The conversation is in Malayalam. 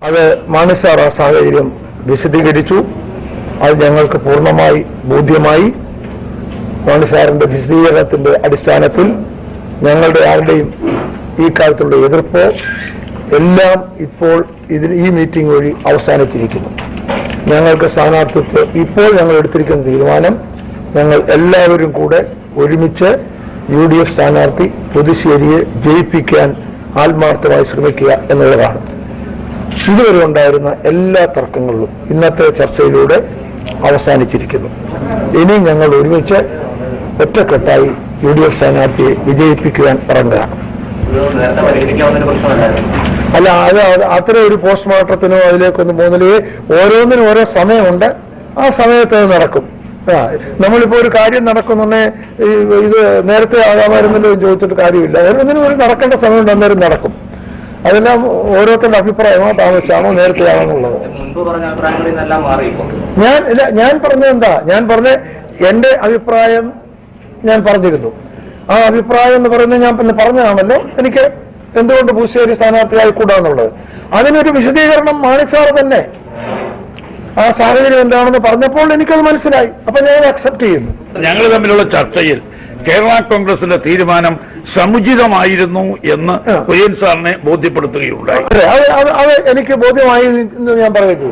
അത് മാണി സാർ ആ സാഹചര്യം വിശദീകരിച്ചു. അത് ഞങ്ങൾക്ക് പൂർണ്ണമായി ബോധ്യമായി. മാണി സാറിന്റെ വിശദീകരണത്തിന്റെ അടിസ്ഥാനത്തിൽ ഞങ്ങളുടെ ആരുടെയും ഈ കാര്യത്തിലുള്ള എതിർപ്പോ എല്ലാം ഇപ്പോൾ ഈ മീറ്റിംഗ് വഴി അവസാനിച്ചിരിക്കുന്നു. ഞങ്ങൾക്ക് സ്ഥാനാർത്ഥിത്വം ഇപ്പോൾ ഞങ്ങൾ എടുത്തിരിക്കുന്ന തീരുമാനം, ഞങ്ങൾ എല്ലാവരും കൂടെ ഒരുമിച്ച് UDF സ്ഥാനാർത്ഥി പുതുശ്ശേരിയെ ജയിപ്പിക്കാൻ ആത്മാർത്ഥമായി ശ്രമിക്കുക എന്നുള്ളതാണ്. ഇതുവരെ ഉണ്ടായിരുന്ന എല്ലാ തർക്കങ്ങളിലും ഇന്നത്തെ ചർച്ചയിലൂടെ അവസാനിച്ചിരിക്കുന്നു. ഇനി ഞങ്ങൾ ഒരുമിച്ച് ഒറ്റക്കെട്ടായി UDF സ്ഥാനാർത്ഥിയെ വിജയിപ്പിക്കുവാൻ ഇറങ്ങുകയാണ്. അല്ല, അത് അത്ര ഒരു പോസ്റ്റ്മോർട്ടത്തിനോ അതിലേക്കൊന്നും പോകുന്നില്ലേ. ഓരോന്നിനും ഓരോ സമയമുണ്ട്. ആ സമയത്ത് അത് നടക്കും. നമ്മളിപ്പോ ഒരു കാര്യം നടക്കുന്നുണ്ടെങ്കിൽ ഇത് നേരത്തെ ആകാമായിരുന്നല്ലോ ചോദിച്ചിട്ട് കാര്യമില്ല. ഓരോന്നിനും ഒരു നടക്കേണ്ട സമയമുണ്ട്, അന്നേരം നടക്കും. അതെല്ലാം ഓരോരുത്തരുടെ അഭിപ്രായമോ താമസമാണോ നേരത്തെ ആണെന്നുള്ളത്. ഞാൻ പറഞ്ഞത് എന്താ, ഞാൻ പറഞ്ഞ എന്റെ അഭിപ്രായം ഞാൻ പറഞ്ഞിരുന്നു. ആ അഭിപ്രായം എന്ന് പറയുന്നത് ഞാൻ പിന്നെ പറഞ്ഞതാണല്ലോ, എനിക്ക് എന്തുകൊണ്ട് പുതുശ്ശേരി സ്ഥാനാർത്ഥിയായി കൂടാന്നുള്ളത്. അതിനൊരു വിശദീകരണം മാണി സാർ തന്നെ ആ സാഹചര്യം എന്താണെന്ന് പറഞ്ഞപ്പോൾ എനിക്കത് മനസ്സിലായി. അപ്പൊ ഞാൻ അക്സെപ്റ്റ് ചെയ്യുന്നു. ഞങ്ങൾ തമ്മിലുള്ള ചർച്ചയിൽ കേരള കോൺഗ്രസിന്റെ തീരുമാനം സമുചിതമായിരുന്നു എന്ന് കുര്യൻ സാറിനെ ബോധ്യപ്പെടുത്തുകയുണ്ടായി. അത് എനിക്ക് ബോധ്യമായി എന്ന് ഞാൻ പറയുന്നു.